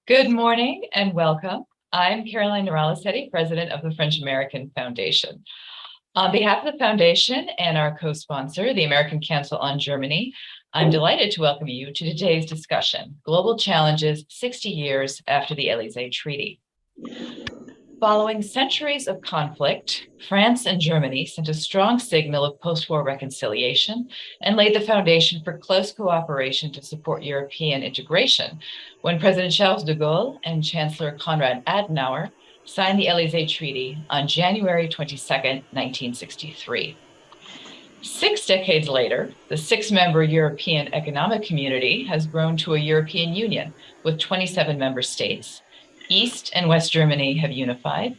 Good morning and welcome. I'm Caroline Noralicetti, president of the French-American Foundation. On behalf of the foundation and our co-sponsor, the American Council on Germany, I'm delighted to welcome you to today's discussion, Global Challenges 60 Years After the Élysée Treaty. Following centuries of conflict, France and Germany sent a strong signal of post-war reconciliation and laid the foundation for close cooperation to support European integration when President Charles de Gaulle and Chancellor Konrad Adenauer signed the Élysée Treaty on January 22, 1963. 6 decades later, the six-member European Economic Community has grown to a European Union with 27 member states. East and West Germany have unified.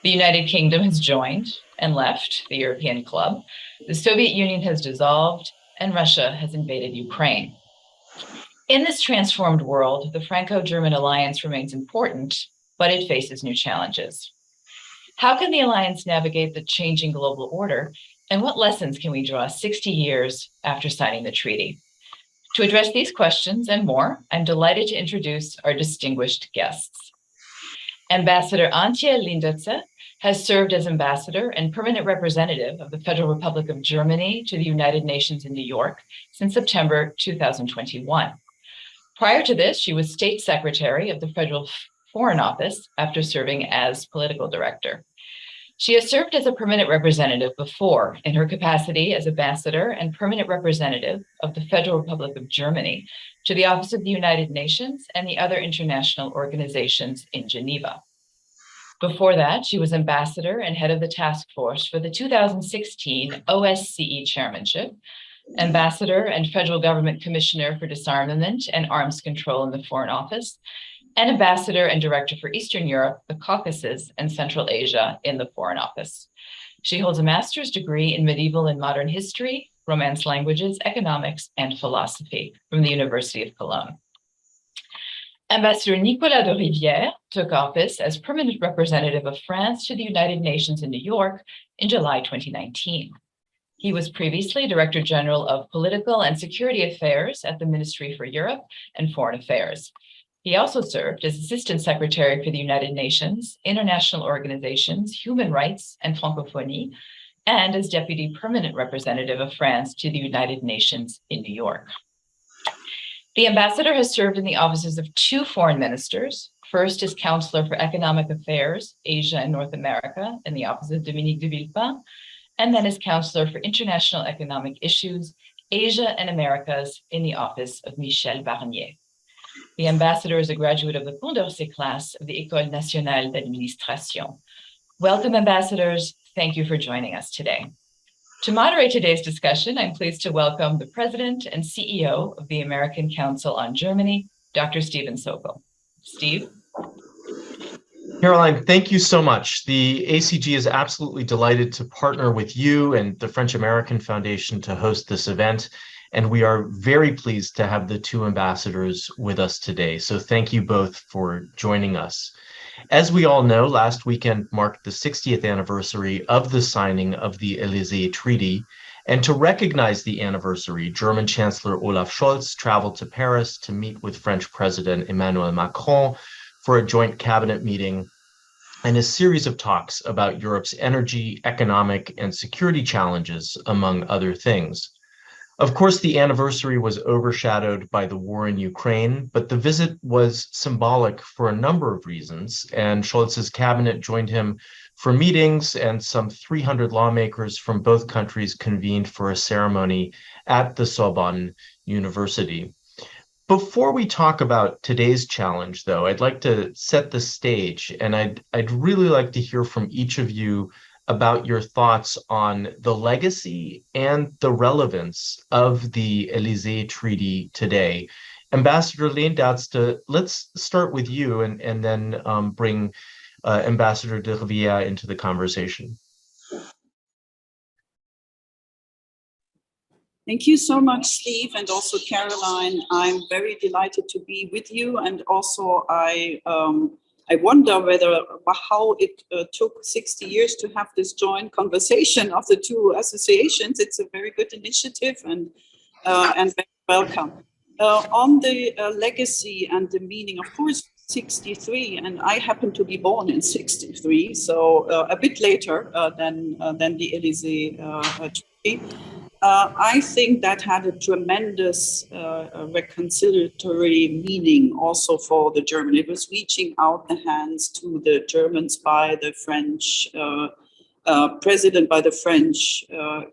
The United Kingdom has joined and left the European club. The Soviet Union has dissolved, and Russia has invaded Ukraine. In this transformed world, the Franco-German alliance remains important, but it faces new challenges. How can the alliance navigate the changing global order, and what lessons can we draw 60 years after signing the treaty? To address these questions and more, I'm delighted to introduce our distinguished guests. Ambassador Antje Leendertse has served as ambassador and permanent representative of the Federal Republic of Germany to the United Nations in New York since September 2021. Prior to this, she was State Secretary of the Federal Foreign Office after serving as political director. She has served as a permanent representative before in her capacity as ambassador and permanent representative of the Federal Republic of Germany to the Office of the United Nations and the other international organizations in Geneva. Before that, she was ambassador and head of the task force for the 2016 OSCE chairmanship, ambassador and federal government commissioner for disarmament and arms control in the Foreign Office, and ambassador and director for Eastern Europe, the Caucasus, and Central Asia in the Foreign Office. She holds a master's degree in medieval and modern history, Romance languages, economics, and philosophy from the University of Cologne. Ambassador Nicolas de Rivière took office as permanent representative of France to the United Nations in New York in July 2019. He was previously Director General of Political and Security Affairs at the Ministry for Europe and Foreign Affairs. He also served as Assistant Secretary for the United Nations, International Organizations, Human Rights, and Francophonie, and as Deputy Permanent Representative of France to the United Nations in New York. The ambassador has served in the offices of 2 foreign ministers, first as Counselor for Economic Affairs, Asia and North America in the office of Dominique de Villepin, and then as Counselor for International Economic Issues, Asia and Americas in the office of Michel Barnier. The ambassador is a graduate of the Leendertse class of the École Nationale d'Administration. Welcome, ambassadors. Thank you for joining us today. To moderate today's discussion, I'm pleased to welcome the President and CEO of the American Council on Germany, Dr. Steven Sokol. Steve? Caroline, thank you so much. The ACG is absolutely delighted to partner with you and the French-American Foundation to host this event, and we are very pleased to have the 2 ambassadors with us today. So thank you both for joining us. As we all know, last weekend marked the 60th anniversary of the signing of the Élysée Treaty. And to recognize the anniversary, German Chancellor Olaf Scholz traveled to Paris to meet with French President Emmanuel Macron for a joint cabinet meeting and a series of talks about Europe's energy, economic, and security challenges, among other things. Of course, the anniversary was overshadowed by the war in Ukraine, but the visit was symbolic for a number of reasons, and Scholz's cabinet joined him for meetings, and some 300 lawmakers from both countries convened for a ceremony at the Sorbonne University. Before we talk about today's challenge, though, I'd like to set the stage, and I'd really like to hear from each of you about your thoughts on the legacy and the relevance of the Élysée Treaty today. Ambassador Leendertse, let's start with you and then bring Ambassador de Rivière into the conversation. Thank you so much, Steve, and also Caroline. I'm very delighted to be with you, and also I wonder how it took 60 years to have this joint conversation of the 2 associations. It's a very good initiative and very welcome. On the legacy and the meaning, of course, 63, and I happen to be born in 63, so a bit later than the Élysée treaty. I think that had a tremendous reconciliatory meaning also for the German. It was reaching out the hands to the Germans by the French president, by the French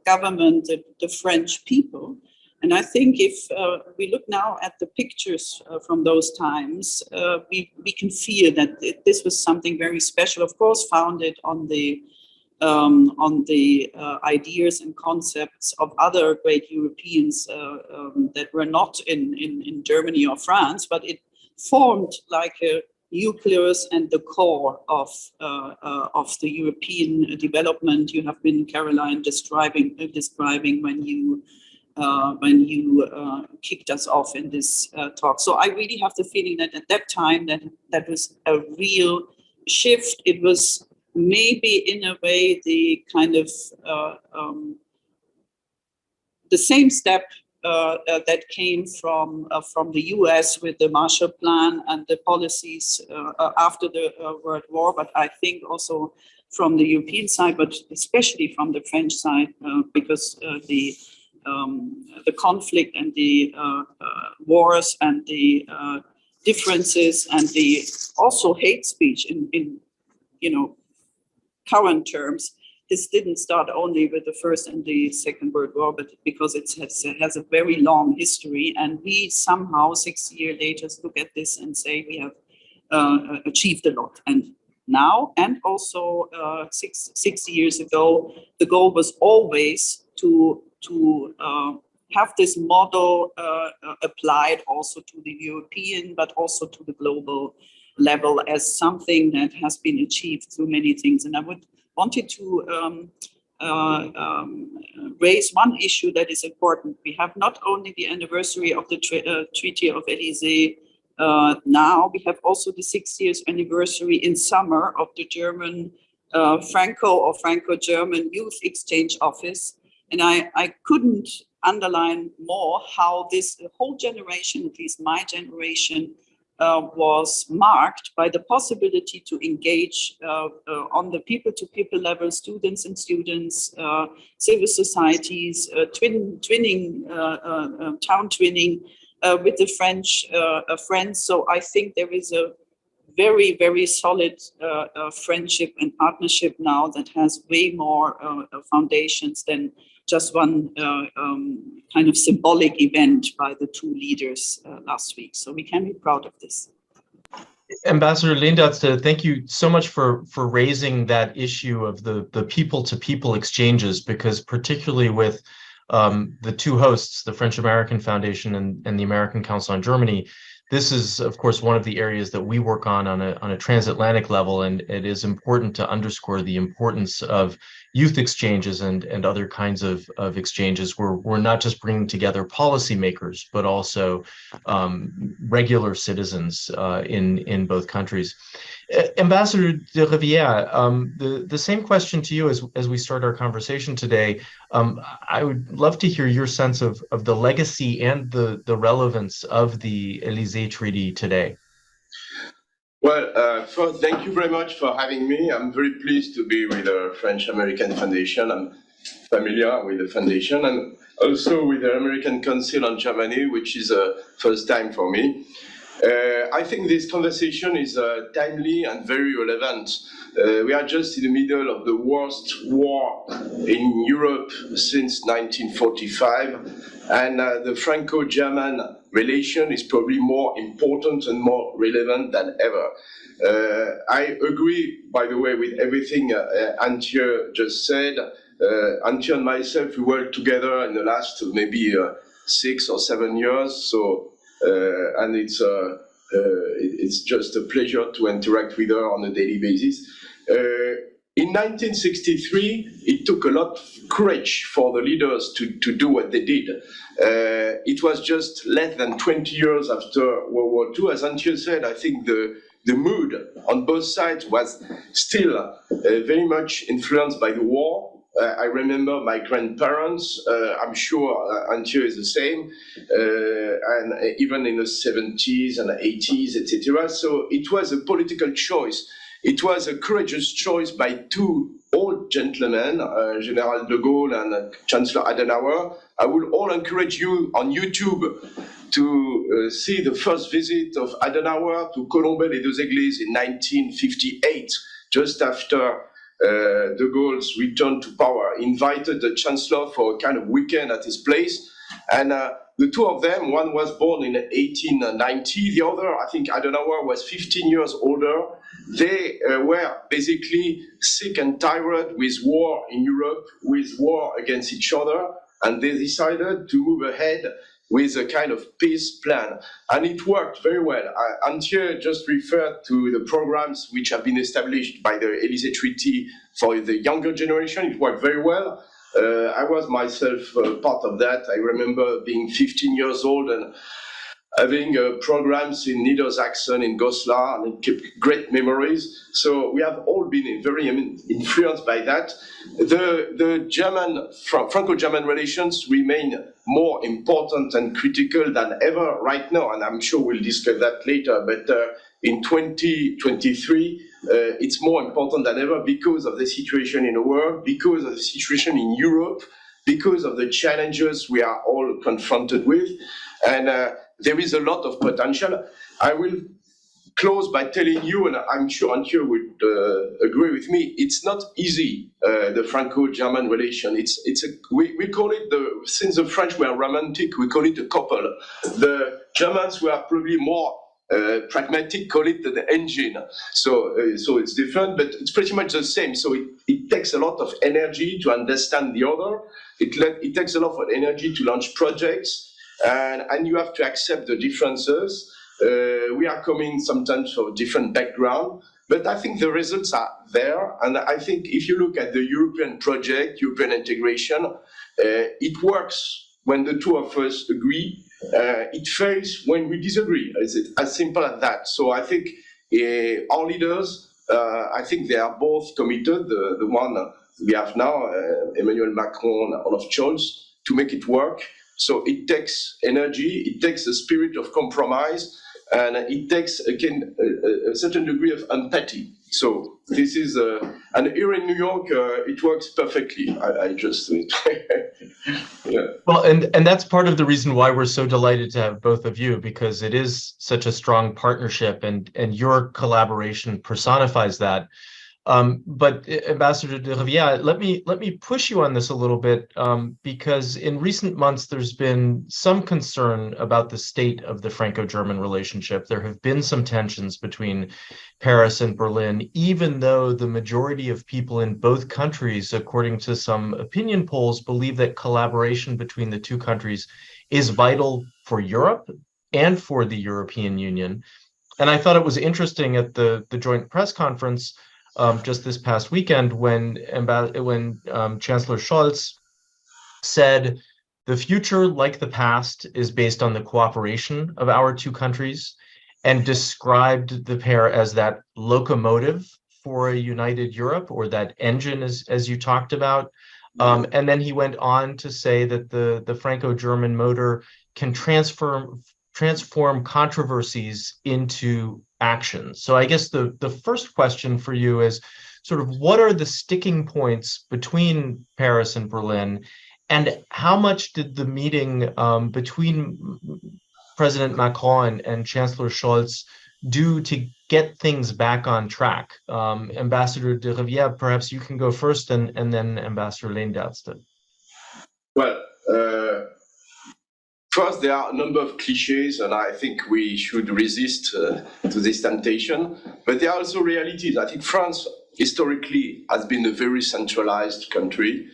government, the French people. And I think if we look now at the pictures from those times, we can feel that this was something very special, of course, founded on the ideas and concepts of other great Europeans that were not in Germany or France, but it formed like a nucleus and the core of the European development you have been, Caroline, describing when you kicked us off in this talk. So I really have the feeling that at that time that was a real shift. It was maybe in a way the kind of the same step that came from the US with the Marshall Plan and the policies after the World War, but I think also from the European side, but especially from the French side, because the conflict and the wars and the differences and the also hate speech in current terms. This didn't start only with the First and the Second World War, but because it has a very long history, and we somehow 6 years later look at this and say we have achieved a lot. And now, and also 6 years ago, the goal was always to have this model applied also to the European, but also to the global level as something that has been achieved through many things. And I wanted to raise one issue that is important. We have not only the anniversary of the Treaty of Élysée now, we have also the 6 years anniversary in summer of the German Franco-German Youth Exchange Office. And I couldn't underline more how this whole generation, at least my generation, was marked by the possibility to engage on the people-to-people level, students and students, civil societies, town twinning with the French friends. So I think there is a very, very solid friendship and partnership now that has way more foundations than just one kind of symbolic event by the two leaders last week. So we can be proud of this. Ambassador Leendertse, thank you so much for raising that issue of the people-to-people exchanges, because particularly with the two hosts, the French-American Foundation and the American Council on Germany, this is, of course, one of the areas that we work on a transatlantic level, and it is important to underscore the importance of youth exchanges and other kinds of exchanges where we're not just bringing together policymakers, but also regular citizens in both countries. Ambassador de Rivière, the same question to you as we start our conversation today. I would love to hear your sense of the legacy and the relevance of the Élysée Treaty today. Well, first, thank you very much for having me. I'm very pleased to be with the French-American Foundation. I'm familiar with the foundation and also with the American Council on Germany, which is a first time for me. I think this conversation is timely and very relevant. We are just in the middle of the worst war in Europe since 1945, and the Franco-German relation is probably more important and more relevant than ever. I agree, by the way, with everything Antje just said. Antje and myself, we worked together in the last maybe 6 or 7 years, so and it's just a pleasure to interact with her on a daily basis. In 1963, it took a lot of courage for the leaders to do what they did. It was just less than 20 years after World War II. As Antje said, I think the mood on both sides was still very much influenced by the war. I remember my grandparents. I'm sure Antje is the same, and even in the 70s and 80s, etc. So it was a political choice. It was a courageous choice by two old gentlemen, General de Gaulle and Chancellor Adenauer. I will all encourage you on YouTube to see the first visit of Adenauer to Colombey-les-Deux-Églises in 1958, just after de Gaulle's return to power. He invited the Chancellor for a kind of weekend at his place. And the two of them, one was born in 1890, the other, I think Adenauer, was 15 years older. They were basically sick and tired with war in Europe, with war against each other, and they decided to move ahead with a kind of peace plan. And it worked very well. Antje just referred to the programs which have been established by the Élysée Treaty for the younger generation. It worked very well. I was myself part of that. I remember being 15 years old and having programs in Niedersachsen, in Goslar, and it kept great memories. So we have all been very influenced by that. The Franco-German relations remain more important and critical than ever right now, and I'm sure we'll discuss that later. But in 2023, it's more important than ever because of the situation in the world, because of the situation in Europe, because of the challenges we are all confronted with. And there is a lot of potential. I will close by telling you, and I'm sure Antje would agree with me, it's not easy, the Franco-German relation. We call it, since the French were romantic, we call it a couple. The Germans were probably more pragmatic, call it the engine. So it's different, but it's pretty much the same. So it takes a lot of energy to understand the other. It takes a lot of energy to launch projects. And you have to accept the differences. We are coming sometimes from a different background, but I think the results are there. And I think if you look at the European project, European integration, it works when the two of us agree. It fails when we disagree. It's as simple as that. So I think our leaders, I think they are both committed, the one we have now, Emmanuel Macron and Olaf Scholz, to make it work. So it takes energy, it takes a spirit of compromise, and it takes, again, a certain degree of empathy. So this is, and here in New York, it works perfectly. I just think. Yeah. Well, and that's part of the reason why we're so delighted to have both of you, because it is such a strong partnership, and your collaboration personifies that. But Ambassador de Rivière, let me push you on this a little bit, because in recent months there's been some concern about the state of the Franco-German relationship. There have been some tensions between Paris and Berlin, even though the majority of people in both countries, according to some opinion polls, believe that collaboration between the two countries is vital for Europe and for the European Union. And I thought it was interesting at the joint press conference just this past weekend when Chancellor Scholz said the future, like the past, is based on the cooperation of our two countries, and described the pair as that locomotive for a united Europe, or that engine, as you talked about. And then he went on to say that the Franco-German motor can transform controversies into action. So I guess the first question for you is sort of, what are the sticking points between Paris and Berlin, and how much did the meeting between President Macron and Chancellor Scholz do to get things back on track? Ambassador de Rivière, perhaps you can go first, and then Ambassador Leendertse. Well, first, there are a number of cliches, and I think we should resist to this temptation. But there are also realities. I think France, historically, has been a very centralized country.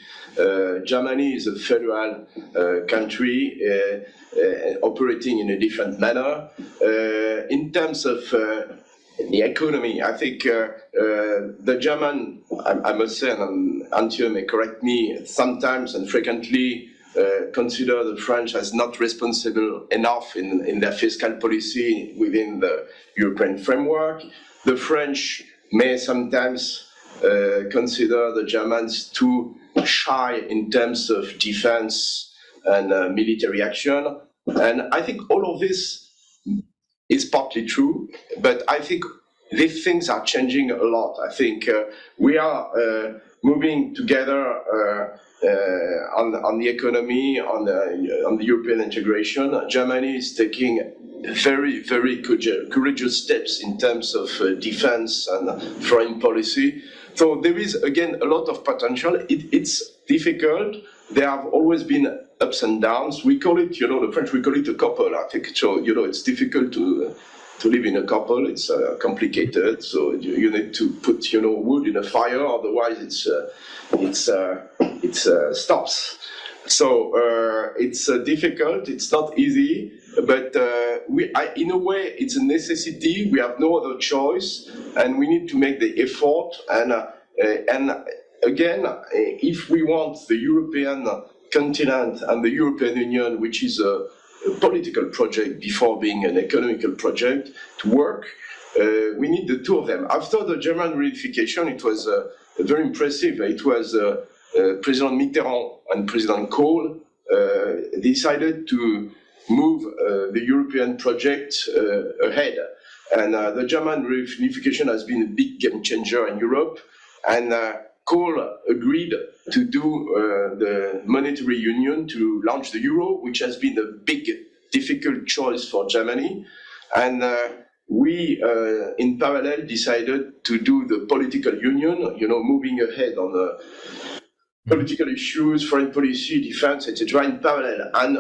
Germany is a federal country operating in a different manner. In terms of the economy, I think the German, I must say, and Antje may correct me, sometimes and frequently consider the French as not responsible enough in their fiscal policy within the European framework. The French may sometimes consider the Germans too shy in terms of defense and military action. And I think all of this is partly true, but I think these things are changing a lot. I think we are moving together on the economy, on the European integration. Germany is taking very, very courageous steps in terms of defense and foreign policy. So there is, again, a lot of potential. It's difficult. There have always been ups and downs. We call it, the French, we call it a couple, I think. So, it's difficult to live in a couple. It's complicated. So you need to put, wood in a fire. Otherwise, it stops. So it's difficult. It's not easy. But in a way, it's a necessity. We have no other choice, and we need to make the effort. And again, if we want the European continent and the European Union, which is a political project before being an economical project, to work, we need the two of them. After the German reunification, it was very impressive. It was President Mitterrand and President Kohl decided to move the European project ahead. And the German reunification has been a big game changer in Europe. And Kohl agreed to do the monetary union, to launch the euro, which has been a big, difficult choice for Germany. And we, in parallel, decided to do the political union, moving ahead on the political issues, foreign policy, defense, etc., in parallel. And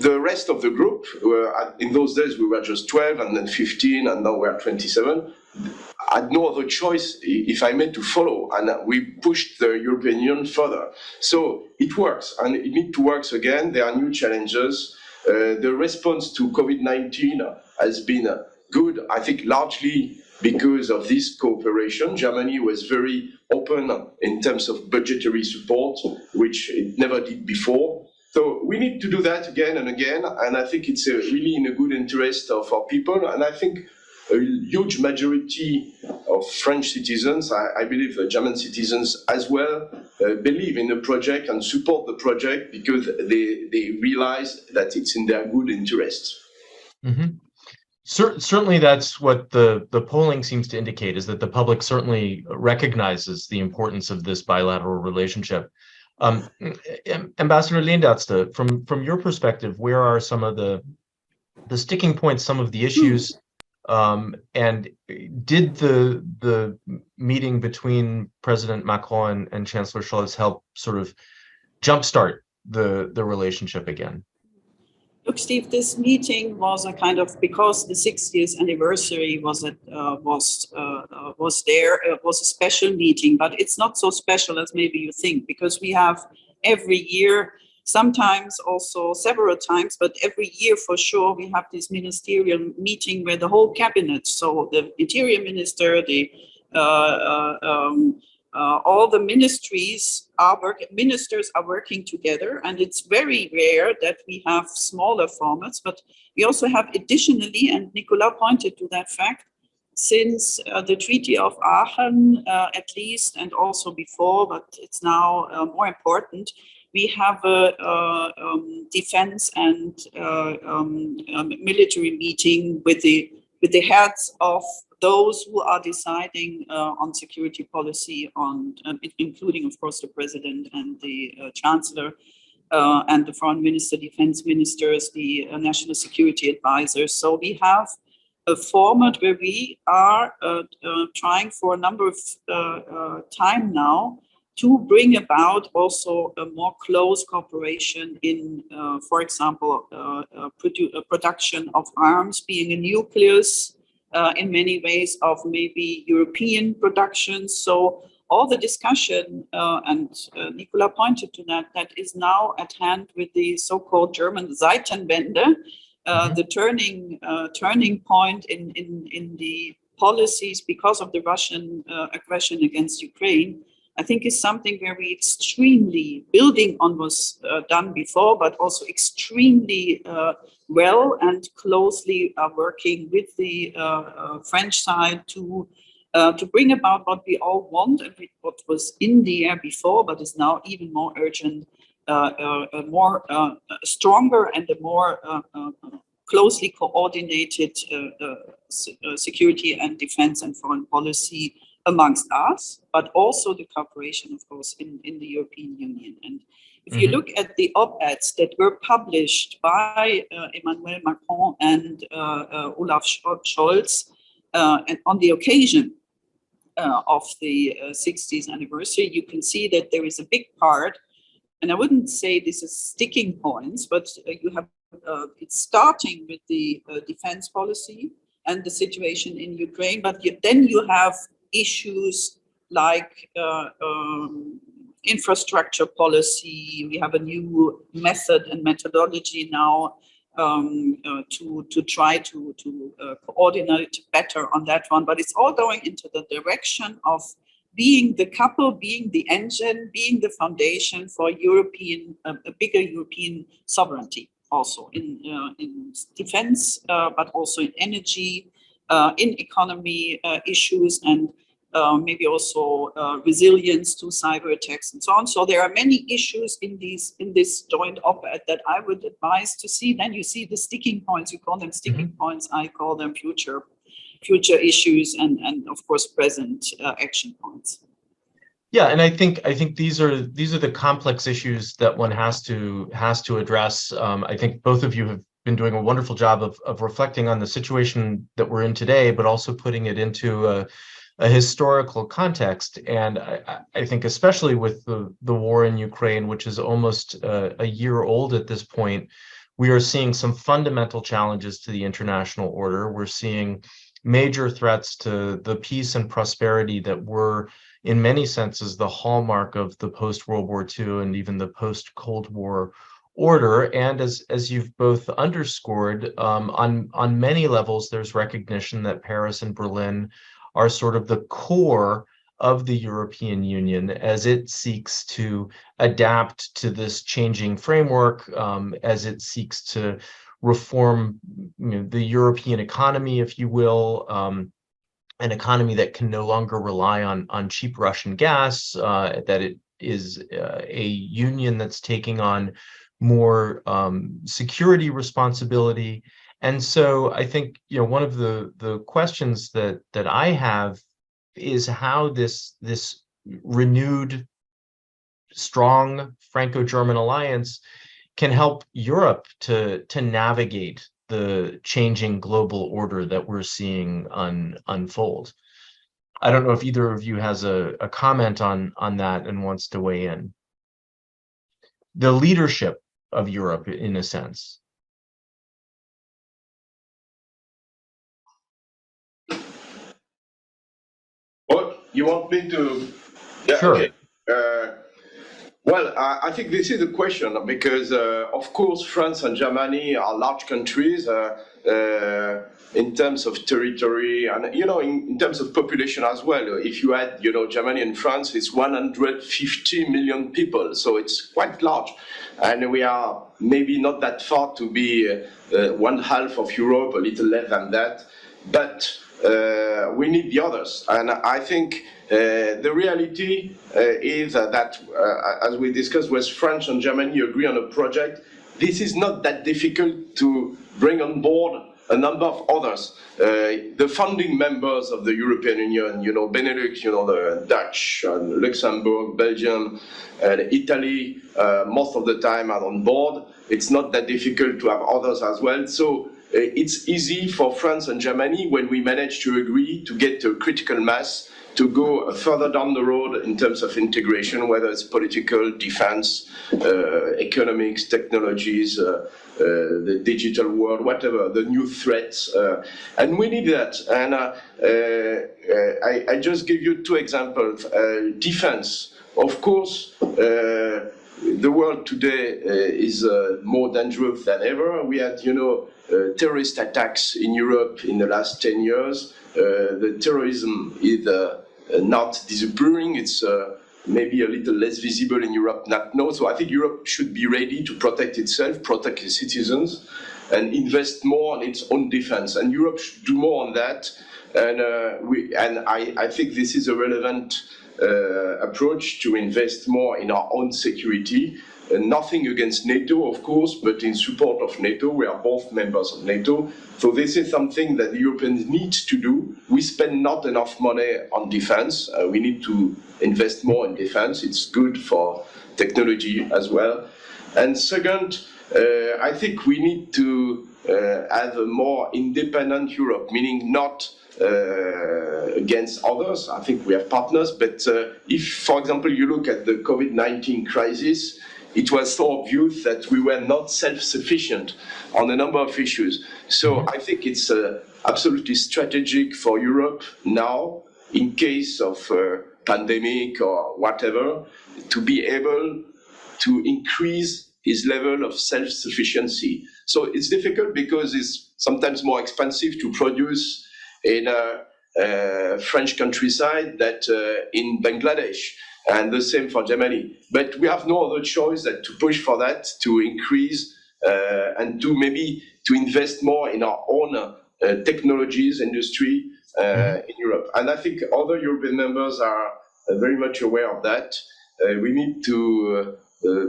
the rest of the group, in those days we were just 12 and then 15 and now we're 27, had no other choice, if I may, to follow. And we pushed the European Union further. So it works, and it needs to work again. There are new challenges. The response to COVID-19 has been good, I think, largely because of this cooperation. Germany was very open in terms of budgetary support, which it never did before. So we need to do that again and again, and I think it's really in a good interest of our people. And I think a huge majority of French citizens, I believe German citizens as well, believe in the project and support the project because they realize that it's in their good interest. Mm-hmm. Certainly, that's what the polling seems to indicate, is that the public certainly recognizes the importance of this bilateral relationship. Ambassador Leendertse, from your perspective, where are some of the sticking points, some of the issues, and did the meeting between President Macron and Chancellor Scholz help sort of jumpstart the relationship again? Look, Steve, this meeting was a kind of, because the 60th anniversary was a special meeting, but it's not so special as maybe you think, because we have every year, sometimes also several times, but every year for sure, we have this ministerial meeting where the whole cabinet, so the interior minister, all the ministers are working together, and it's very rare that we have smaller formats, but we also have additionally, and Nicolas pointed to that fact, since the Treaty of Aachen, at least, and also before, but it's now more important, we have a defense and military meeting with the heads of those who are deciding on security policy, including, of course, the president and the chancellor and the foreign minister, defense ministers, the national security advisors. So we have a format where we are trying for a number of time now to bring about also a more close cooperation in, for example, production of arms, being a nucleus in many ways of maybe European production. So all the discussion, and Nicolas pointed to that is now at hand with the so-called German Zeitenwende, the turning point in the policies because of the Russian aggression against Ukraine. I think is something where we extremely, building on was done before, but also extremely well and closely are working with the French side to to bring about what we all want and what was in the air before, but is now even more urgent, a more stronger and a more closely coordinated security and defense and foreign policy amongst us, but also the cooperation, of course, in the European Union. And if you look at the op-eds that were published by Emmanuel Macron and Olaf Scholz and on the occasion of the 60th anniversary, you can see that there is a big part, and I wouldn't say this is sticking points, but you have it's starting with the defense policy and the situation in Ukraine, but then you have issues like infrastructure policy. We have a new method and methodology now to try to coordinate better on that one. But it's all going into the direction of being the couple, being the engine, being the foundation for European, a bigger European sovereignty, also in defense, but also in energy, in economy issues, and maybe also resilience to cyber attacks and so on. So there are many issues in this joint op-ed that I would advise to see. Then you see the sticking points. You call them sticking points. I call them future issues and of course present action points. Yeah, and I think these are the complex issues that one has to address. I think both of you have been doing a wonderful job of reflecting on the situation that we're in today, but also putting it into a historical context. And I think especially with the war in Ukraine, which is almost a year old at this point, we are seeing some fundamental challenges to the international order. We're seeing major threats to the peace and prosperity that were, in many senses, the hallmark of the post-World War II and even the post-Cold War order. And as you've both underscored, on many levels, there's recognition that Paris and Berlin are sort of the core of the European Union as it seeks to adapt to this changing framework, as it seeks to reform the European economy, if you will, an economy that can no longer rely on cheap Russian gas, that it is a union that's taking on more security responsibility. And so I think, one of the questions that I have is how this renewed, strong Franco-German alliance can help Europe to navigate the changing global order that we're seeing unfold. I don't know if either of you has a comment on that and wants to weigh in. The leadership of Europe, in a sense. Well, you want me to? Yeah, sure. Okay. Well, I think this is a question because, of course, France and Germany are large countries in terms of territory and, in terms of population as well. If you add, Germany and France, it's 150 million people. So it's quite large. And we are maybe not that far to be one half of Europe, a little less than that. But we need the others. And I think the reality is that, as we discussed, with France and Germany agree on a project, this is not that difficult to bring on board a number of others. The founding members of the European Union, Benelux, the Dutch, and Luxembourg, Belgium, and Italy, most of the time are on board. It's not that difficult to have others as well. So it's easy for France and Germany, when we manage to agree to get a critical mass, to go further down the road in terms of integration, whether it's political, defense, economics, technologies, the digital world, whatever, the new threats. And we need that. And I just give you two examples. Defense. Of course, the world today is more dangerous than ever. We had, terrorist attacks in Europe in the last 10 years. The terrorism is not disappearing. It's maybe a little less visible in Europe now. So I think Europe should be ready to protect itself, protect its citizens, and invest more on its own defense. And Europe should do more on that. And I think this is a relevant approach to invest more in our own security. Nothing against NATO, of course, but in support of NATO. We are both members of NATO. So this is something that the Europeans need to do. We spend not enough money on defense. We need to invest more in defense. It's good for technology as well. And second, I think we need to have a more independent Europe, meaning not against others. I think we have partners, but if, for example, you look at the COVID-19 crisis, it was so obvious that we were not self-sufficient on a number of issues. So I think it's absolutely strategic for Europe now, in case of pandemic or whatever, to be able to increase its level of self-sufficiency. So it's difficult because it's sometimes more expensive to produce in a French countryside than in Bangladesh. And the same for Germany. But we have no other choice than to push for that, to increase and to maybe to invest more in our own technologies industry in Europe. And I think other European members are very much aware of that. We need to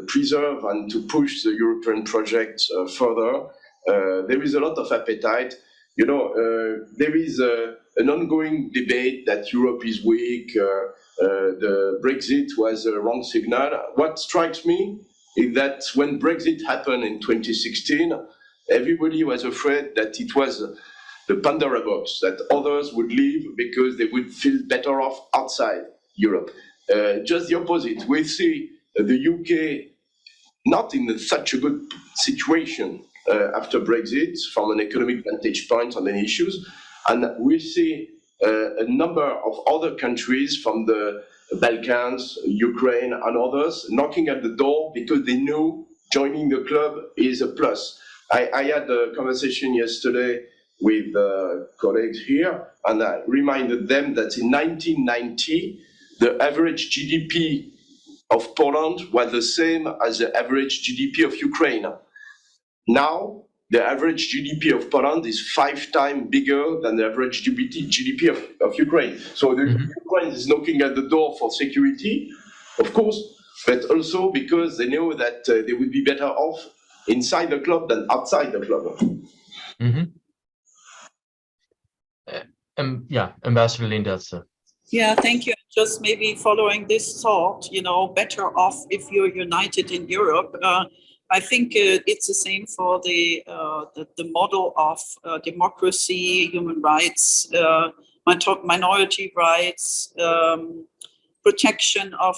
preserve and to push the European project further. There is a lot of appetite. You know, there is an ongoing debate that Europe is weak. The Brexit was a wrong signal. What strikes me is that when Brexit happened in 2016, everybody was afraid that it was the Pandora box, that others would leave because they would feel better off outside Europe. Just the opposite. We see the UK not in such a good situation after Brexit from an economic vantage point on many issues. And we see a number of other countries from the Balkans, Ukraine and others knocking at the door because they know joining the club is a plus. I had a conversation yesterday with colleagues here, and I reminded them that in 1990, the average GDP of Poland was the same as the average GDP of Ukraine. Now, the average GDP of Poland is 5 times bigger than the average GDP of Ukraine. So the Ukraine is knocking at the door for security, of course, but also because they know that they would be better off inside the club than outside the club. Yeah, Ambassador Leendertse. Yeah, thank you. Just maybe following this thought, you know, better off if you're united in Europe. I think it's the same for the model of democracy, human rights, minority rights, protection of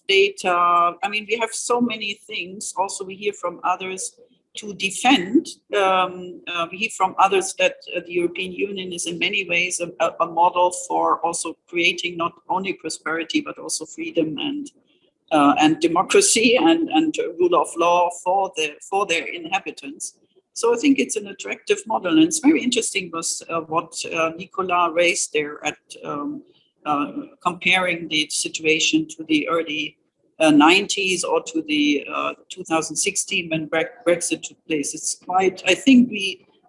data. I mean, we have so many things. Also, we hear from others to defend. We hear from others that the European Union is in many ways a model for also creating not only prosperity but also freedom and democracy and rule of law for their inhabitants. So I think it's an attractive model, and it's very interesting was what Nicolas raised there at comparing the situation to the early 90s or to the 2016 when Brexit took place. It's quite, I think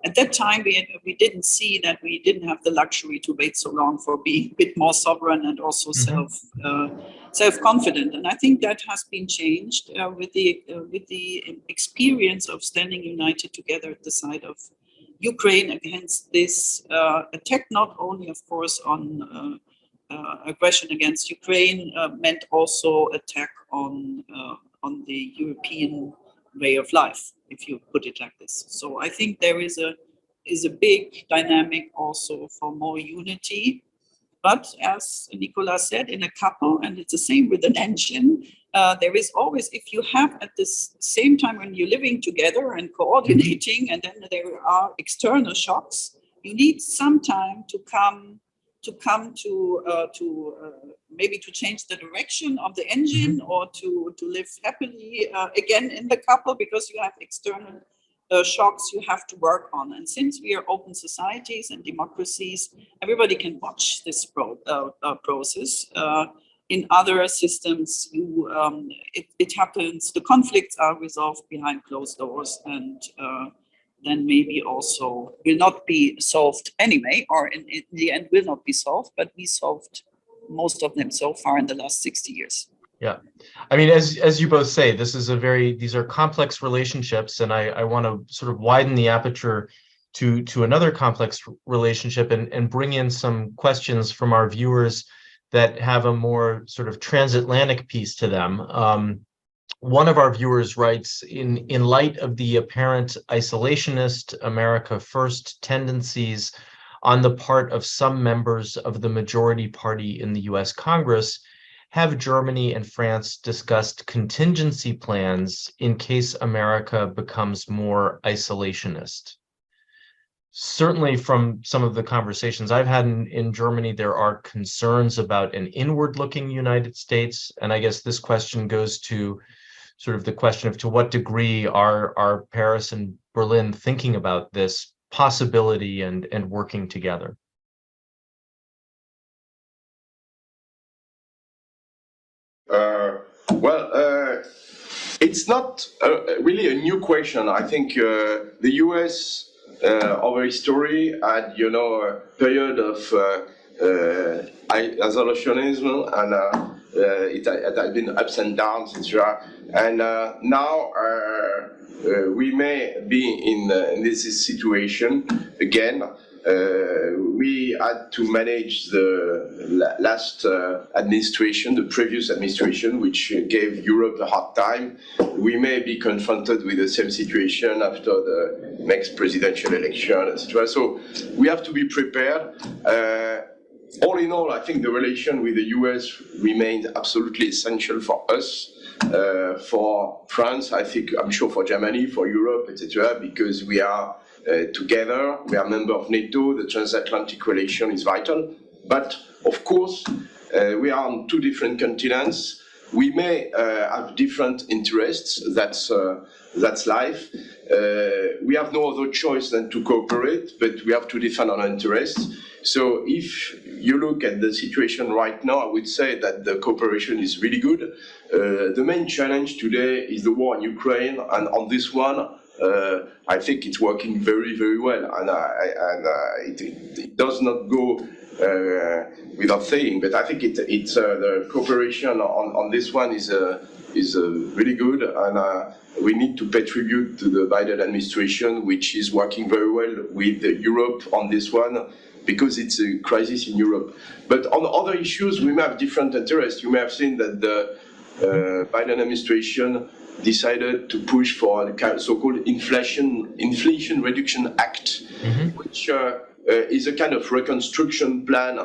at that time we didn't see that we didn't have the luxury to wait so long for being a bit more sovereign and also self-confident. And I think that has been changed with the experience of standing united together at the side of Ukraine against this attack, not only, of course, on aggression against Ukraine, meant also attack on the European way of life, if you put it like this. So I think there is a big dynamic also for more unity. But as Nicolas said, in a couple, and it's the same with an engine, there is always, if you have at the same time when you're living together and coordinating, and then there are external shocks, you need some time to come to maybe to change the direction of the engine or to live happily again in the couple, because you have external shocks you have to work on. And since we are open societies and democracies, everybody can watch this process. In other systems, it happens, the conflicts are resolved behind closed doors, and then maybe also will not be solved anyway, or in the end will not be solved, but we solved most of them so far in the last 60 years. Yeah. I mean, as you both say, these are complex relationships, and I want to sort of widen the aperture to another complex relationship and bring in some questions from our viewers that have a more sort of transatlantic piece to them. One of our viewers writes, in light of the apparent isolationist America First tendencies on the part of some members of the majority party in the US Congress, have Germany and France discussed contingency plans in case America becomes more isolationist? Certainly from some of the conversations I've had in Germany, there are concerns about an inward-looking United States. And I guess this question goes to sort of the question of to what degree are Paris and Berlin thinking about this possibility and working together? It's not really a new question. I think the US over history had, a period of isolationism, and it had been ups and downs, etc. And now we may be in this situation again. We had to manage the last administration, the previous administration, which gave Europe a hard time. We may be confronted with the same situation after the next presidential election, etc. So we have to be prepared. All in all, I think the relation with the US remains absolutely essential for us. For France, I'm sure for Germany, for Europe, etc., because we are together, we are a member of NATO, the transatlantic relation is vital. But of course, we are on two different continents. We may have different interests, that's life. We have no other choice than to cooperate, but we have to defend our interests. So if you look at the situation right now, I would say that the cooperation is really good. The main challenge today is the war in Ukraine, and on this one, I think it's working very, very well, and it does not go without saying. But I think it's the cooperation on this one is really good, and we need to pay tribute to the Biden administration, which is working very well with Europe on this one, because it's a crisis in Europe. But on other issues, we may have different interests. You may have seen that the Biden administration decided to push for a so-called Inflation Reduction Act, which is a kind of reconstruction plan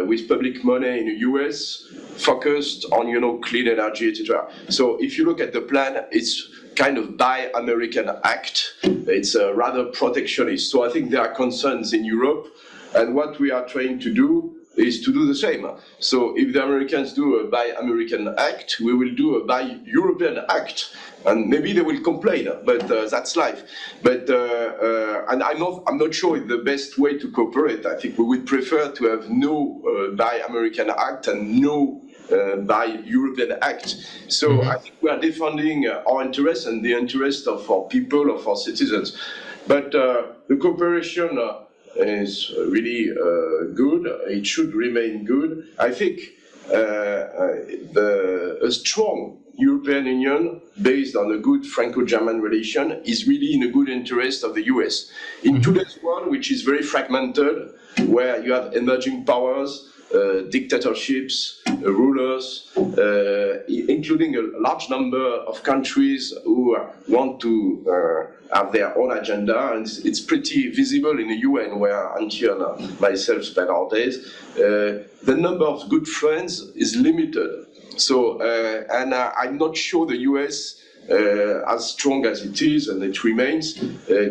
with public money in the US, focused on clean energy, etc. So if you look at the plan, it's kind of Buy American Act. It's rather protectionist. So I think there are concerns in Europe, and what we are trying to do is to do the same. So if the Americans do a Buy American Act, we will do a Buy European Act. And maybe they will complain, but that's life. But and I'm not sure it's the best way to cooperate. I think we would prefer to have no Buy American Act and no Buy European Act. So I think we are defending our interests and the interests of our people, of our citizens. But the cooperation is really good. It should remain good. I think a strong European Union based on a good Franco-German relation is really in the good interest of the US. In today's world, which is very fragmented, where you have emerging powers, dictatorships, rulers, including a large number of countries who want to have their own agenda, and it's pretty visible in the UN, where Antje and myself spend our days. The number of good friends is limited. So, and I'm not sure the US, as strong as it is and it remains,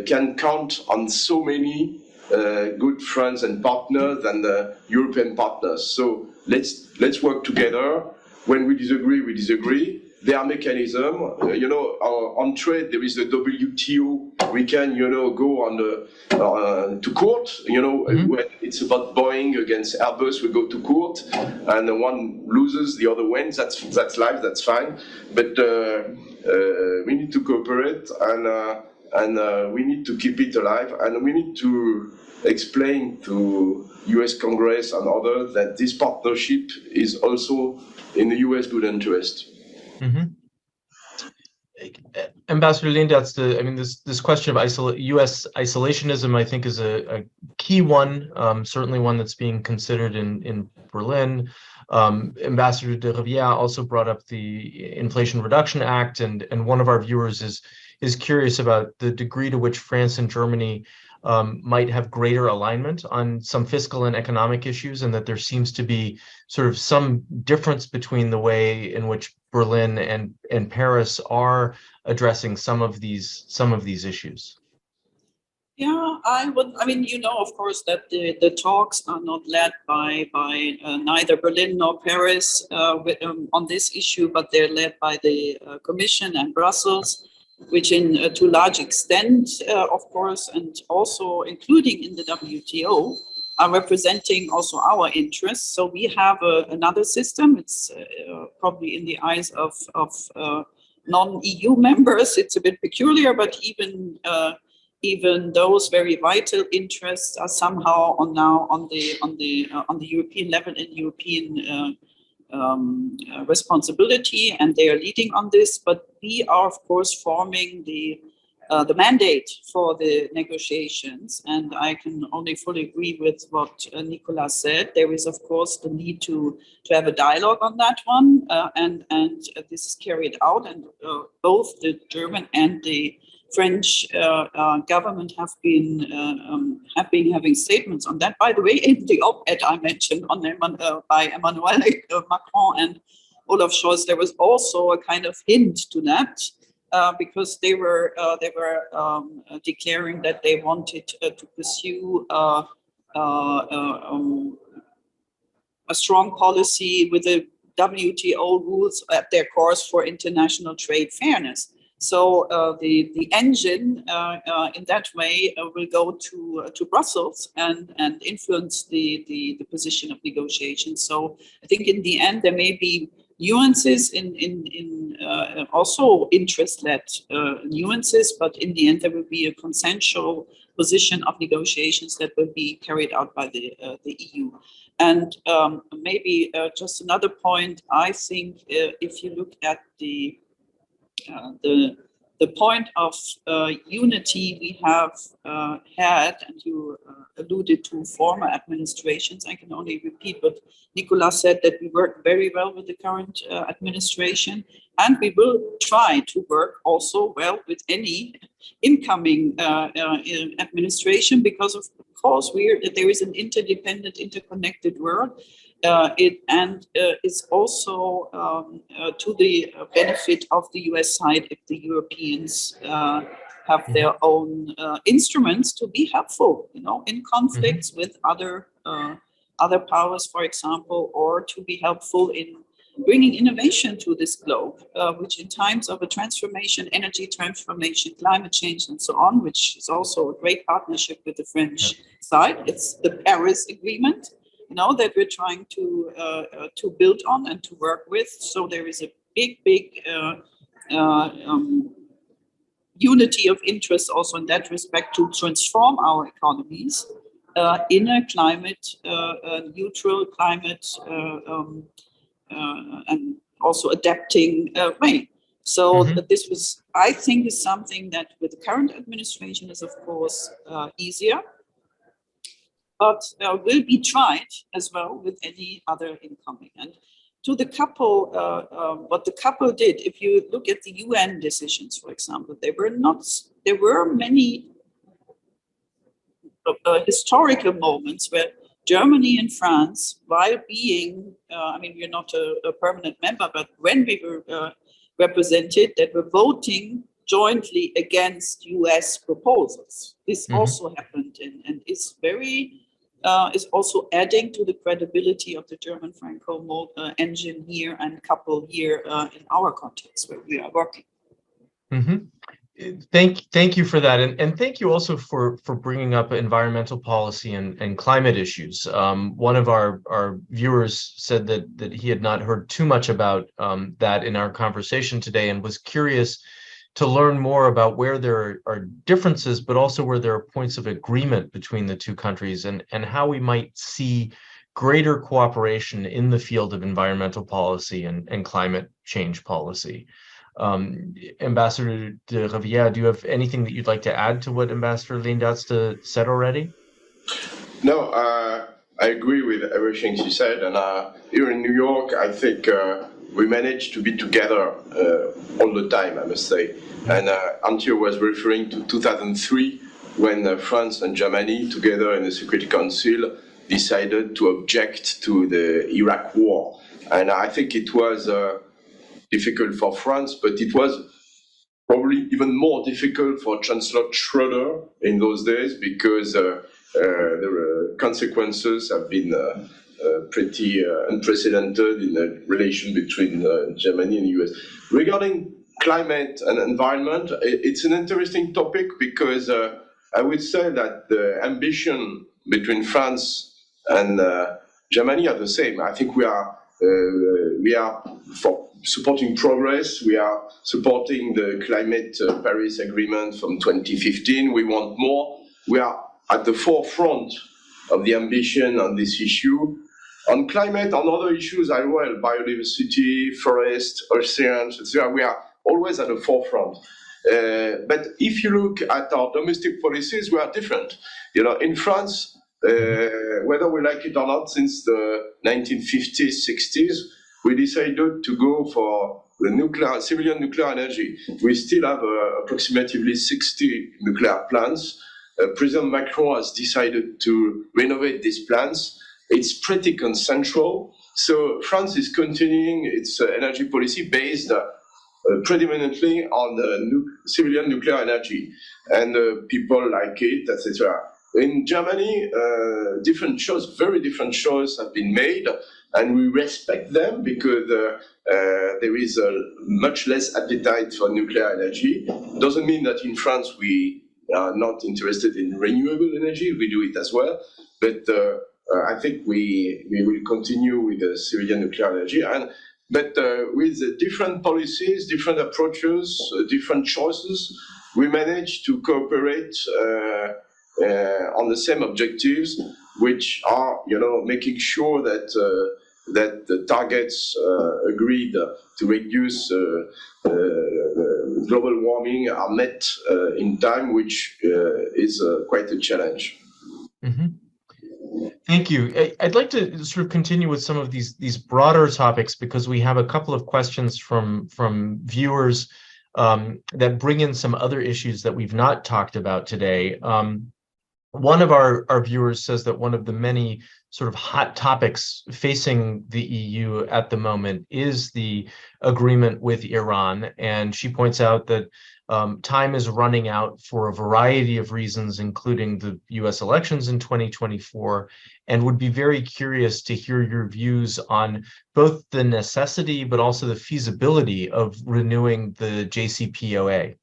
can count on so many good friends and partners than the European partners. So let's work together. When we disagree, we disagree. There are mechanisms. On trade, there is the WTO. We can, go on to court. When it's about Boeing against Airbus, we go to court, and one loses, the other wins. That's life. That's fine. But we need to cooperate, and and we need to keep it alive, and we need to explain to US Congress and others that this partnership is also in the US good interest. Mm-hmm. Ambassador Leendertse, I mean, this question of U.S. isolationism, I think, is a key one, certainly one that's being considered in Berlin. Ambassador de Rivière also brought up the Inflation Reduction Act, and one of our viewers is curious about the degree to which France and Germany might have greater alignment on some fiscal and economic issues, and that there seems to be sort of some difference between the way in which Berlin and Paris are addressing some of these issues. Yeah, I mean, you know, of course, that the talks are not led by neither Berlin nor Paris on this issue, but they're led by the Commission and Brussels, which to a large extent, of course, and also including in the WTO, are representing also our interests. So we have another system. It's probably in the eyes of non-EU members, it's a bit peculiar, but even those very vital interests are somehow now on the European level and European responsibility, and they are leading on this. But we are, of course, forming the mandate for the negotiations, and I can only fully agree with what Nicolas said. There is, of course, the need to have a dialogue on that one, and this is carried out, and both the German and the French government have been having statements on that. By the way, in the op-ed I mentioned by Emmanuel Macron and Olaf Scholz, there was also a kind of hint to that, because they were declaring that they wanted to pursue a strong policy with the WTO rules at their course for international trade fairness. So the engine in that way will go to Brussels and influence the position of negotiations. So I think in the end there may be nuances in also interest-led nuances, but in the end there will be a consensual position of negotiations that will be carried out by the EU. And maybe just another point, I think if you look at the point of unity we have had, and you alluded to former administrations, I can only repeat what Nicolas said, that we work very well with the current administration, and we will try to work also well with any incoming administration, because of course there is an interdependent, interconnected world. It's also to the benefit of the US side if the Europeans have their own instruments to be helpful, in conflicts with other powers, for example, or to be helpful in bringing innovation to this globe, which in times of a transformation, energy transformation, climate change, and so on, which is also a great partnership with the French side. It's the Paris Agreement, that we're trying to build on and to work with. So there is a big unity of interest also in that respect to transform our economies in a climate neutral, climate and also adapting way. So this was, I think, is something that with the current administration is of course easier, but will be tried as well with any other incoming. And to the couple, what the couple did, if you look at the UN decisions, for example, there were many historical moments where Germany and France, while being, we're not a permanent member, but when we were represented, that were voting jointly against US proposals. This also happened and is is also adding to the credibility of the German Franco engine here and couple here in our context where we are working. Thank you for that, and thank you also for bringing up environmental policy and climate issues. One of our viewers said that he had not heard too much about that in our conversation today, and was curious to learn more about where there are differences, but also where there are points of agreement between the two countries, and how we might see greater cooperation in the field of environmental policy and climate change policy. Ambassador de Rivière, do you have anything that you'd like to add to what Ambassador Leendertse said already? No, I agree with everything she said. And here in New York, I think we managed to be together all the time, I must say. And Antje was referring to 2003, when France and Germany, together in the Security Council, decided to object to the Iraq war. And I think it was difficult for France, but it was probably even more difficult for Chancellor Schroeder in those days, because the consequences have been pretty unprecedented in the relation between Germany and the US. Regarding climate and environment, it's an interesting topic, because I would say that the ambition between France and Germany are the same. I think we are for supporting progress. We are supporting the climate Paris Agreement from 2015. We want more. We are at the forefront of the ambition on this issue. On climate, on other issues as well, biodiversity, forest, oceans, etc., we are always at the forefront. But if you look at our domestic policies, we are different. You know, in France, whether we like it or not, since the 1950s, 60s, we decided to go for the civilian nuclear energy. We still have approximately 60 nuclear plants. President Macron has decided to renovate these plants. It's pretty consensual. So France is continuing its energy policy based predominantly on civilian nuclear energy, and people like it, etc. In Germany, very different choices have been made, and we respect them, because there is much less appetite for nuclear energy. Doesn't mean that in France we are not interested in renewable energy. We do it as well, but I think we will continue with the civilian nuclear energy, but with different policies, different approaches, different choices, we manage to cooperate on the same objectives, which are, making sure that the targets agreed to reduce global warming are met in time, which is quite a challenge. Mm-hmm. Thank you. I'd like to sort of continue with some of these broader topics, because we have a couple of questions from viewers that bring in some other issues that we've not talked about today. One of our viewers says that one of the many sort of hot topics facing the EU at the moment is the agreement with Iran. And she points out that time is running out for a variety of reasons, including the US elections in 2024, and would be very curious to hear your views on both the necessity but also the feasibility of renewing the JCPOA.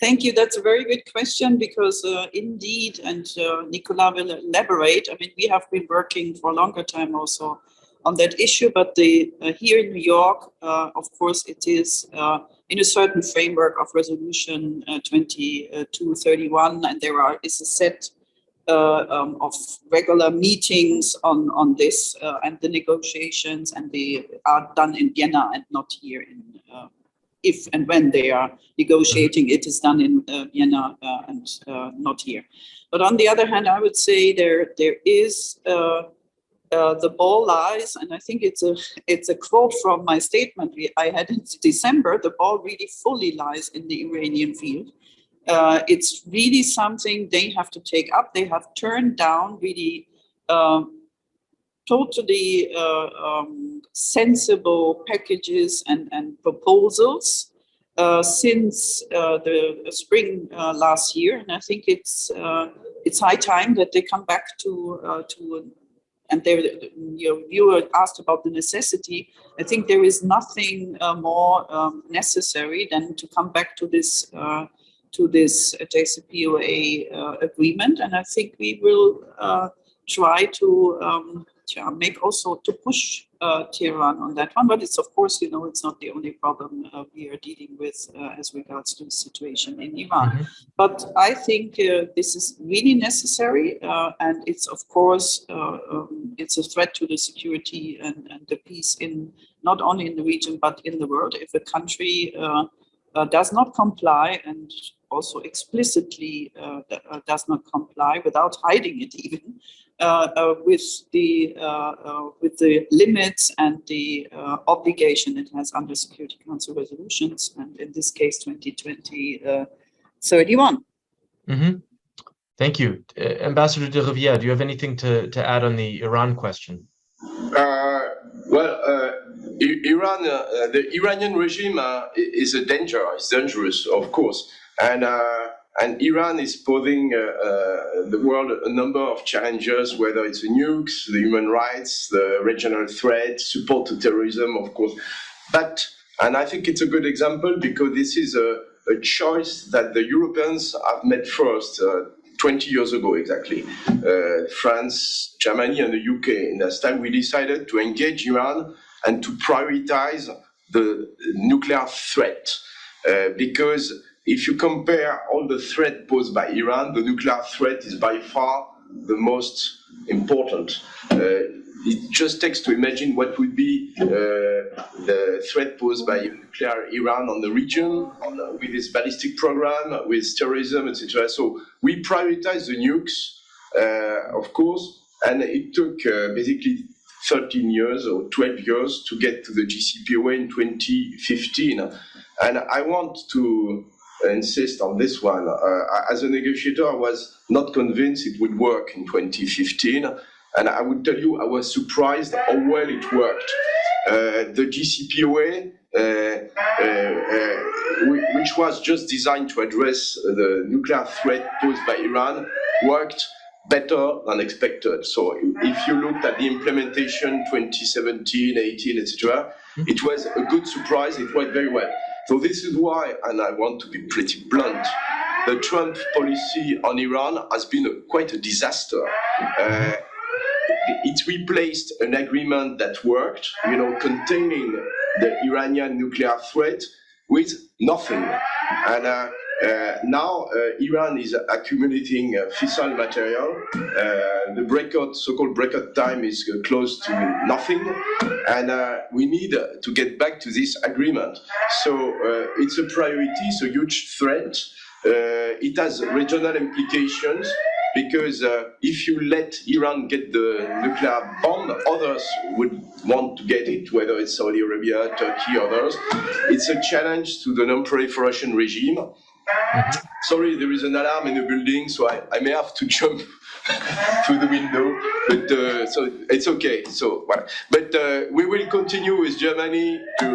Thank you. That's a very good question, because indeed, and Nicolas will elaborate, I mean, we have been working for a longer time also on that issue, but here in New York, of course, it is in a certain framework of Resolution 2231, and there is a set of regular meetings on this, and the negotiations, and they are done in Vienna and not here in if and when they are negotiating, it is done in Vienna and not here. But on the other hand, I would say there is the ball lies, and I think it's a quote from my statement I had in December. The ball really fully lies in the Iranian field. It's really something they have to take up. They have turned down really totally sensible packages and proposals since the spring last year, and I think it's high time that they come back to and you were asked about the necessity. I think there is nothing more necessary than to come back to this JCPOA agreement, and I think we will try to make also to push Tehran on that one. But it's of course, it's not the only problem we are dealing with as regards to the situation in Iran. Mhm. But I think this is really necessary, and it's of course it's a threat to the security and the peace in not only in the region but in the world. If a country does not comply and also explicitly does not comply without hiding it even with the limits and the obligation it has under Security Council resolutions, and in this case 2020-31. Mhm. Thank you. Ambassador de Rivière, do you have anything to add on the Iran question? Iran, the Iranian regime is a danger. It's dangerous, of course, and Iran is posing the world a number of challenges, whether it's the nukes, the human rights, the regional threat, support to terrorism, of course. And I think it's a good example because this is a choice that the Europeans have made first. 20 years ago, exactly. France, Germany, and the UK. In that time, we decided to engage Iran and to prioritize the nuclear threat. Because if you compare all the threat posed by Iran, the nuclear threat is by far the most important. It just takes to imagine what would be the threat posed by nuclear Iran on the region, with its ballistic program, with terrorism, etc. So we prioritize the nukes, of course, and it took basically 13 years or 12 years to get to the JCPOA in 2015. And I want to insist on this one. As a negotiator, I was not convinced it would work in 2015. And I would tell you, I was surprised how well it worked. The JCPOA, which was just designed to address the nuclear threat posed by Iran, worked better than expected. So if you looked at the implementation 2017, 18, etc., it was a good surprise. It worked very well. So this is why, and I want to be pretty blunt, the Trump policy on Iran has been quite a disaster. It replaced an agreement that worked, containing the Iranian nuclear threat with nothing. And now Iran is accumulating fissile material. The so-called breakout time is close to nothing. And we need to get back to this agreement. So it's a priority, it's a huge threat. It has regional implications. Because if you let Iran get the nuclear bomb, others would want to get it, whether it's Saudi Arabia, Turkey, others. It's a challenge to the non-proliferation regime. Sorry, there is an alarm in the building, so I may have to jump through the window, but so it's okay. But we will continue with Germany to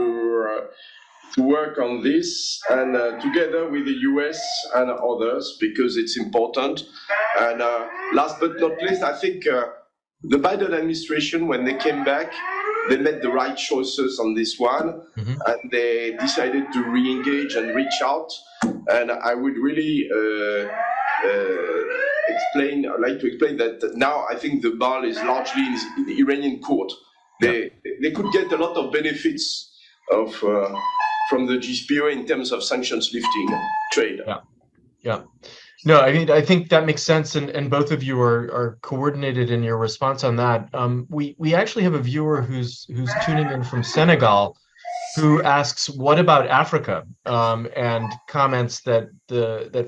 work on this, and together with the US and others, because it's important. And last but not least, I think the Biden administration, when they came back, they made the right choices on this one, and they decided to re-engage and reach out. And I would really I'd like to explain that now I think the ball is largely in the Iranian court. They could get a lot of benefits from the JCPOA in terms of sanctions lifting trade. Yeah. No, I mean, I think that makes sense, and both of you are coordinated in your response on that. We actually have a viewer who's tuning in from Senegal, who asks, "What about Africa?" And comments that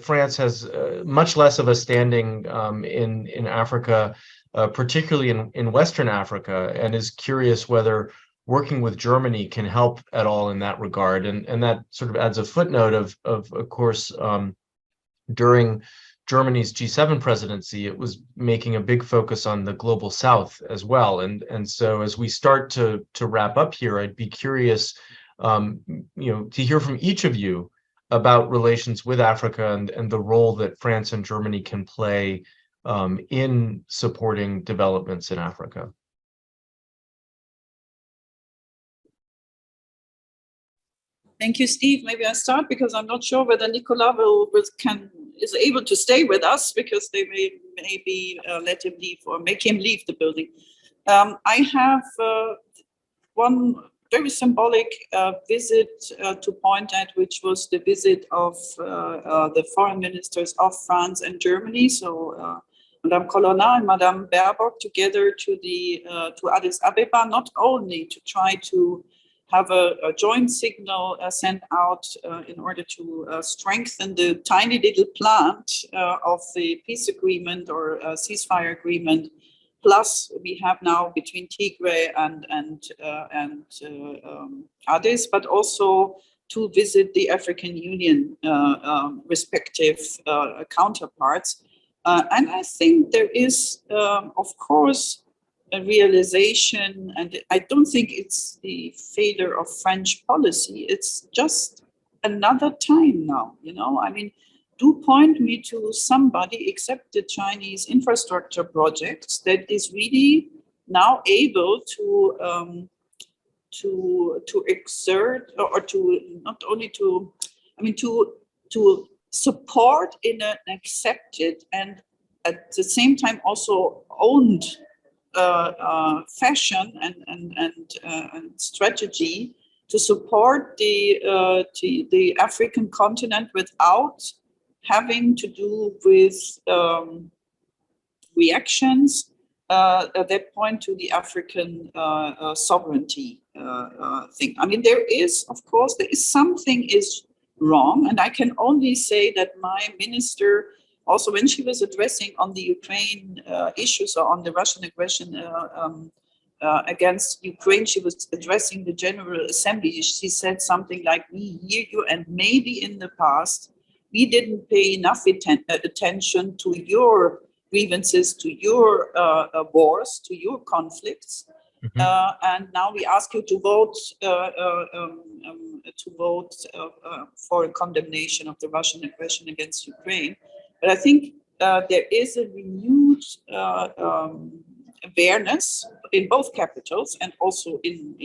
France has much less of a standing in Africa, particularly in Western Africa, and is curious whether working with Germany can help at all in that regard. And that sort of adds a footnote of course. During Germany's G7 presidency, it was making a big focus on the global South as well. And so as we start to wrap up here, I'd be curious, to hear from each of you about relations with Africa and the role that France and Germany can play in supporting developments in Africa. Thank you, Steve. Maybe I start because I'm not sure whether Nicolas is able to stay with us, because they may maybe let him leave or make him leave the building. I have one very symbolic visit to point at, which was the visit of the foreign ministers of France and Germany. So Madame Colonna and Madame Baerbock together to Addis Abeba, not only to try to have a joint signal sent out in order to strengthen the tiny little plant of the peace agreement or ceasefire agreement. Plus, we have now between Tigray and Addis, but also to visit the African Union respective counterparts. And I think there is, of course, a realization, and I don't think it's the failure of French policy. It's just another time now, you know. I mean, do point me to somebody except the Chinese infrastructure projects that is really now able to exert or to not only to, I mean, to support in an accepted and at the same time also owned fashion and strategy to support the African continent without having to do with reactions that point to the African sovereignty thing. I mean, there is something is wrong, and I can only say that my minister, also when she was addressing on the Ukraine issues or on the Russian aggression against Ukraine, she was addressing the General Assembly. She said something like, "We hear you, and maybe in the past we didn't pay enough attention to your grievances, to your wars, to your conflicts. And now we ask you to vote for a condemnation of the Russian aggression against Ukraine." But I think there is a renewed awareness in both capitals and also in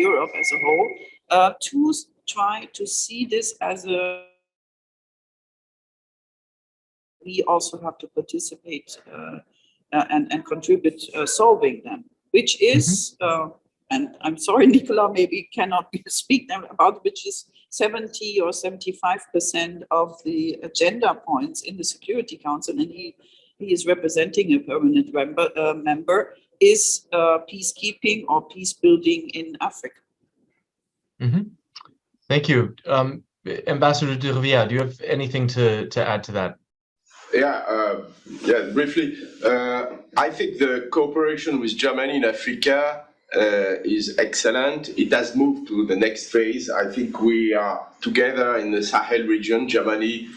Europe as a whole to try to see this as a. We also have to participate and contribute solving them, which is, and I'm sorry, Nicolas maybe cannot speak about, which is 70 or 75% of the agenda points in the Security Council, and he is representing a permanent member, is peacekeeping or peace building in Africa. Thank you. Ambassador de Rivière, do you have anything to add to that? Yeah, briefly. I think the cooperation with Germany in Africa is excellent. It has moved to the next phase. I think we are together in the Sahel region. Germany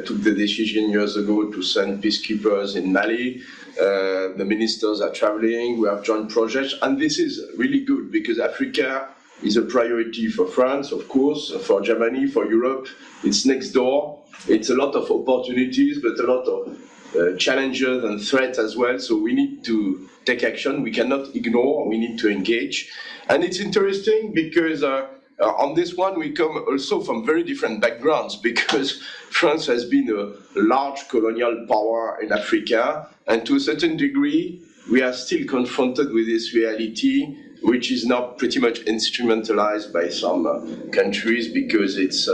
took the decision years ago to send peacekeepers in Mali. The ministers are traveling. We have joint projects. And this is really good because Africa is a priority for France, of course, for Germany, for Europe. It's next door. It's a lot of opportunities, but a lot of challenges and threats as well. So we need to take action. We cannot ignore. We need to engage. And it's interesting because on this one, we come also from very different backgrounds because France has been a large colonial power in Africa. And to a certain degree, we are still confronted with this reality, which is now pretty much instrumentalized by some countries because it's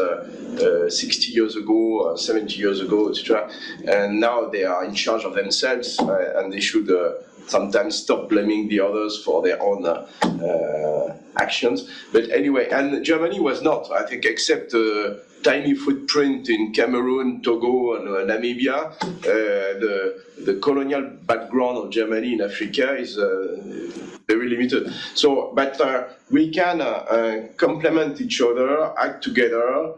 60 years ago, 70 years ago, etc. And now they are in charge of themselves, and they should sometimes stop blaming the others for their own actions. But anyway, and Germany was not, I think, except a tiny footprint in Cameroon, Togo, and Namibia. The colonial background of Germany in Africa is very limited. So, but we can complement each other, act together.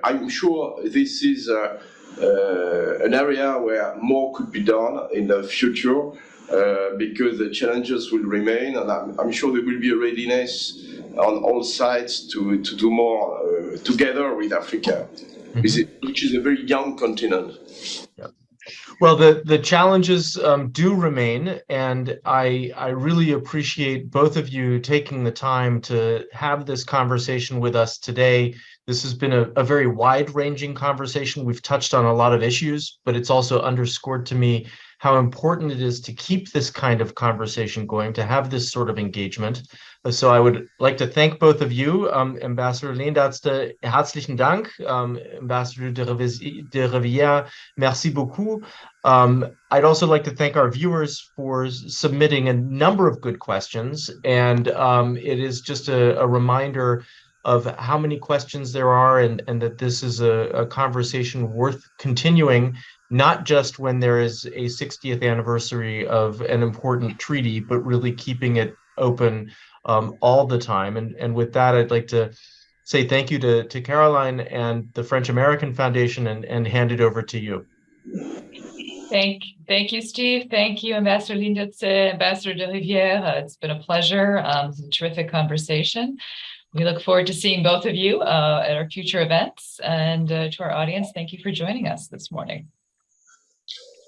I'm sure this is an area where more could be done in the future because the challenges will remain, and I'm sure there will be a readiness on all sides to do more together with Africa, which is a very young continent. Yeah. Well, the challenges do remain, and I really appreciate both of you taking the time to have this conversation with us today. This has been a very wide-ranging conversation. We've touched on a lot of issues, but it's also underscored to me how important it is to keep this kind of conversation going, to have this sort of engagement. So I would like to thank both of you. Ambassador Leendertse, herzlichen Dank. Ambassador de Rivière, merci beaucoup. I'd also like to thank our viewers for submitting a number of good questions. And it is just a reminder of how many questions there are, and that this is a conversation worth continuing, not just when there is a 60th anniversary of an important treaty, but really keeping it open all the time. And with that, I'd like to say thank you to Caroline and the French American Foundation, and hand it over to you. Thank you, Steve. Thank you, Ambassador Leendertse, Ambassador de Rivière. It's been a pleasure. It's a terrific conversation. We look forward to seeing both of you at our future events. And to our audience, thank you for joining us this morning.